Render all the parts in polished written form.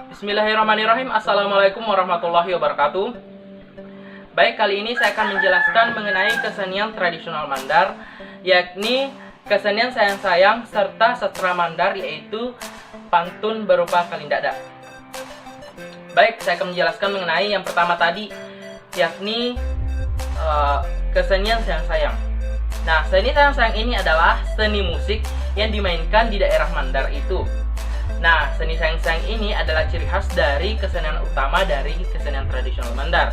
Bismillahirrahmanirrahim. Assalamualaikum warahmatullahi wabarakatuh. Baik, kali ini saya akan menjelaskan mengenai kesenian tradisional Mandar, yakni kesenian sayang-sayang serta sastra Mandar, yaitu pantun berupa kalindada. Baik, saya akan menjelaskan mengenai yang pertama tadi, yakni kesenian sayang-sayang. Nah, seni sayang-sayang ini adalah seni musik yang dimainkan di daerah Mandar itu. Nah, seni sayang-sayang ini adalah ciri khas dari kesenian utama dari kesenian tradisional Mandar.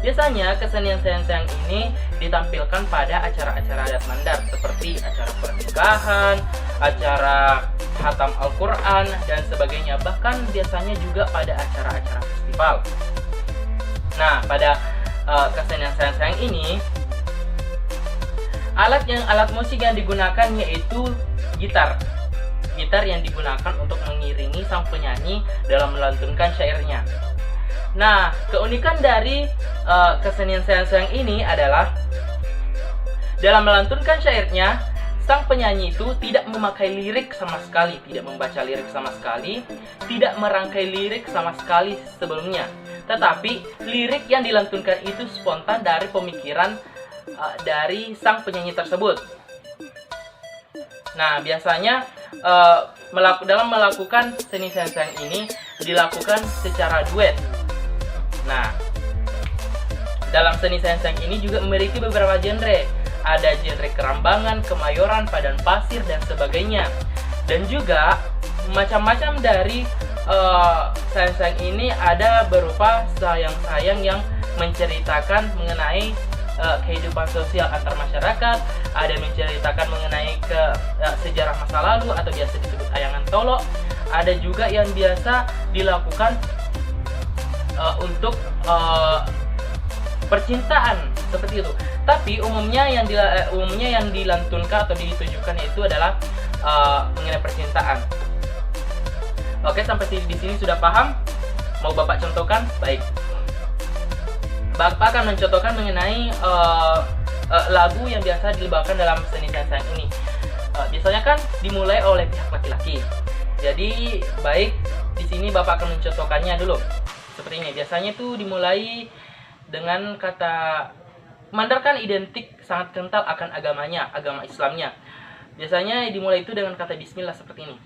Biasanya kesenian sayang-sayang ini ditampilkan pada acara-acara adat Mandar seperti acara pernikahan, acara khatam Al-Quran, dan sebagainya. Bahkan biasanya juga pada acara-acara festival. Nah, pada kesenian sayang-sayang ini, alat musik yang digunakan yaitu gitar yang digunakan untuk mengiringi sang penyanyi dalam melantunkan syairnya. Nah, keunikan dari kesenian sayang-sayang ini adalah dalam melantunkan syairnya, sang penyanyi itu tidak memakai lirik sama sekali, tidak membaca lirik sama sekali, tidak merangkai lirik sama sekali sebelumnya. Tetapi lirik yang dilantunkan itu spontan dari pemikiran dari sang penyanyi tersebut. Nah, biasanya dalam melakukan seni sayang-sayang ini dilakukan secara duet. Nah, dalam seni sayang-sayang ini juga memiliki beberapa genre. Ada genre kerambangan, kemayoran, padan pasir, dan sebagainya. Dan juga macam-macam dari sayang-sayang ini ada berupa sayang-sayang yang menceritakan mengenai kehidupan sosial antar masyarakat, ada yang menceritakan mengenai sejarah masa lalu atau biasa disebut ayangan tolo, ada juga yang biasa dilakukan untuk percintaan seperti itu. Tapi umumnya yang dilantunkan atau ditujukan itu adalah mengenai percintaan. Oke, sampai di sini sudah paham? Mau Bapak contohkan? Baik. Bapak akan mencontohkan mengenai lagu yang biasa dibawakan dalam seni sayang-sayang ini. Biasanya kan dimulai oleh pihak laki-laki. Jadi baik, di sini Bapak akan mencontohkannya dulu. Seperti ini. Biasanya itu dimulai dengan kata Mandar kan identik sangat kental akan agamanya, agama Islamnya. Biasanya dimulai itu dengan kata Bismillah seperti ini.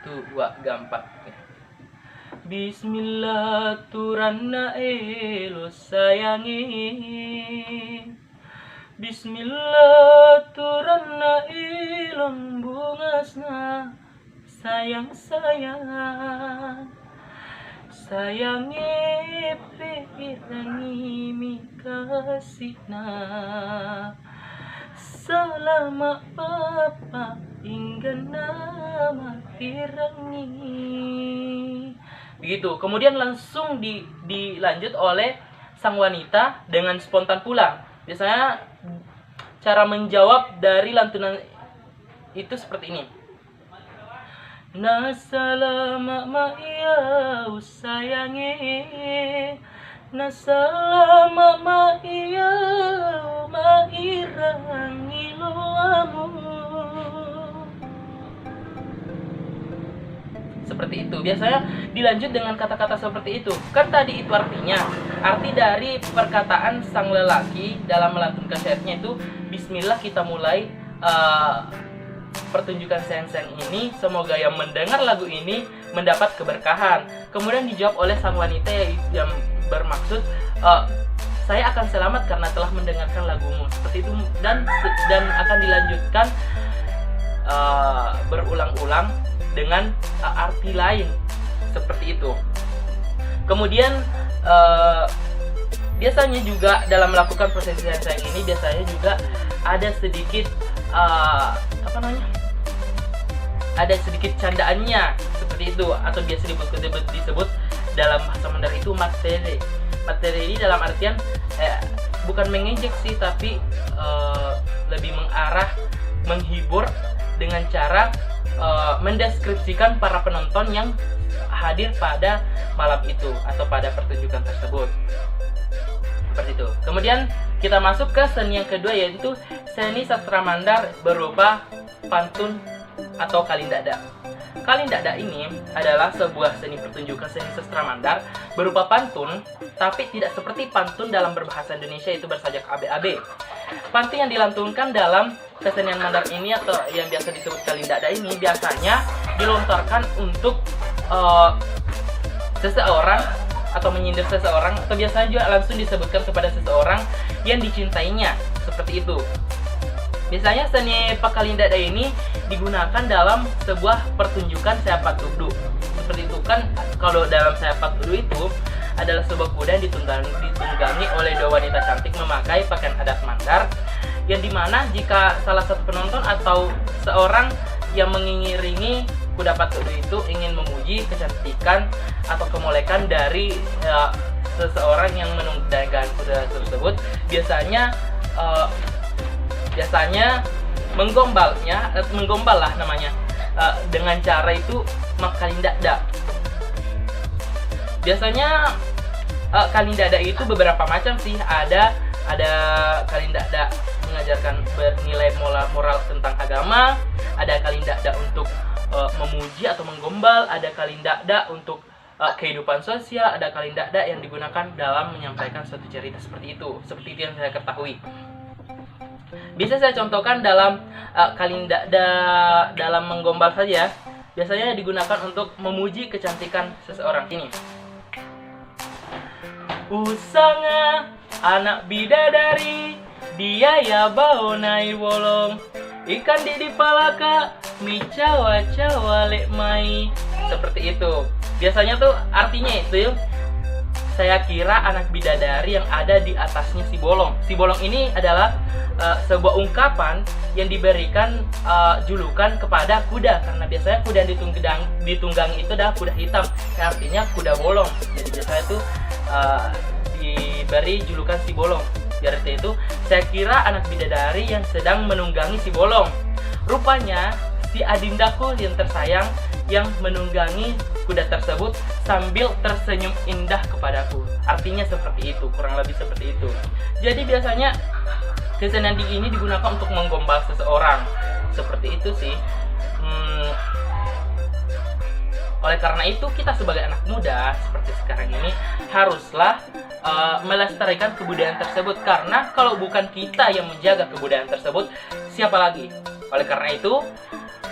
Tuh, gampang. Bismillah turanna elo sayangi, Bismillah turanna ilong bungasna, sayang-sayang, sayangi pirangi mikasihna, selama papa hingga nama pirangi. Begitu. Kemudian langsung dilanjut oleh sang wanita dengan spontan pula. Biasanya cara menjawab dari lantunan itu seperti ini. Nasalama ma'iyau sayangi, nasalama ma'iyau ma'irangi luamu. Seperti itu. Biasanya dilanjut dengan kata-kata seperti itu. Kan tadi itu artinya. Arti dari perkataan sang lelaki dalam melantunkan syairnya itu, Bismillah kita mulai pertunjukan sayang-sayang ini. Semoga yang mendengar lagu ini mendapat keberkahan. Kemudian dijawab oleh sang wanita yang bermaksud, saya akan selamat karena telah mendengarkan lagumu. Seperti itu. Dan akan dilanjutkan berulang-ulang dengan arti lain seperti itu. Kemudian biasanya juga dalam melakukan proses sayang-sayang ini biasanya juga ada sedikit ada sedikit candaannya seperti itu, atau biasa disebut dalam bahasa Mandar itu materi. Materi ini dalam artian bukan mengejek sih, tapi lebih mengarah menghibur dengan cara mendeskripsikan para penonton yang hadir pada malam itu atau pada pertunjukan tersebut. Seperti itu. Kemudian kita masuk ke seni yang kedua, yaitu seni sastra Mandar berupa pantun atau kalindada. Kalindada ini adalah sebuah seni pertunjukan seni sastra Mandar berupa pantun, tapi tidak seperti pantun dalam berbahasa Indonesia itu bersajak abe-abe. Pantun yang dilantunkan dalam kesenian Mandar ini atau yang biasa disebut kalindada ini biasanya dilontarkan untuk seseorang atau menyindir seseorang, atau biasanya juga langsung disebutkan kepada seseorang yang dicintainya, seperti itu. Biasanya seni pakalindada ini digunakan dalam sebuah pertunjukan sepak tudu. Seperti itu kan, kalau dalam sepak tudu itu adalah sebuah kuda yang ditunggangi oleh dua wanita cantik memakai pakaian adat Mandar, yang dimana jika salah satu penonton atau seorang yang mengiringi kuda patudu itu ingin memuji kecantikan atau kemolekan dari seseorang yang menunggangi kuda tersebut, biasanya menggombal lah namanya, dengan cara itu kalindada. Biasanya kalindada itu beberapa macam sih, ada kalindada mengajarkan bernilai moral tentang agama, ada kalindada untuk memuji atau menggombal, ada kalindada untuk kehidupan sosial, ada kalindada yang digunakan dalam menyampaikan suatu cerita seperti itu yang saya ketahui. Bisa saya contohkan dalam kalindada dalam menggombal saja, biasanya digunakan untuk memuji kecantikan seseorang ini. Usanga anak bidadari, dia ya baonai wolong, ikan di palaka, mi cawa lek mai. Seperti itu. Biasanya tuh artinya itu, saya kira anak bidadari yang ada di atasnya si bolong. Si bolong ini adalah sebuah ungkapan yang diberikan julukan kepada kuda, karena biasanya kuda yang ditunggangi itu adalah kuda hitam, yang artinya kuda bolong. Jadi biasanya itu diberi julukan si bolong. Berarti itu saya kira anak bidadari yang sedang menunggangi si bolong. Rupanya si adindaku yang tersayang yang menunggangi kuda tersebut sambil tersenyum indah kepadaku. Artinya seperti itu, kurang lebih seperti itu. Jadi biasanya kesenian ini digunakan untuk menggombal seseorang. Seperti itu sih. Oleh karena itu kita sebagai anak muda seperti sekarang ini haruslah melestarikan kebudayaan tersebut, karena kalau bukan kita yang menjaga kebudayaan tersebut, siapa lagi? Oleh karena itu,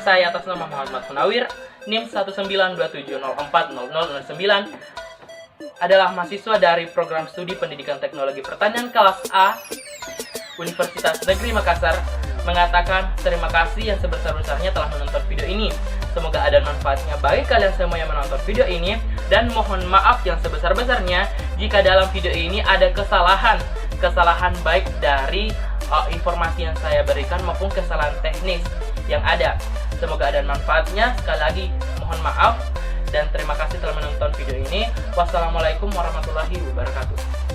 saya atas nama Muhammad Munawir, NIM 192704009, adalah mahasiswa dari program studi Pendidikan Teknologi Pertanian kelas A Universitas Negeri Makassar, mengatakan terima kasih yang sebesar-besarnya telah menonton video ini. Semoga ada manfaatnya bagi kalian semua yang menonton video ini, dan mohon maaf yang sebesar-besarnya jika dalam video ini ada kesalahan baik dari informasi yang saya berikan maupun kesalahan teknis yang ada. Semoga ada manfaatnya. Sekali lagi mohon maaf dan terima kasih telah menonton video ini. Wassalamualaikum warahmatullahi wabarakatuh.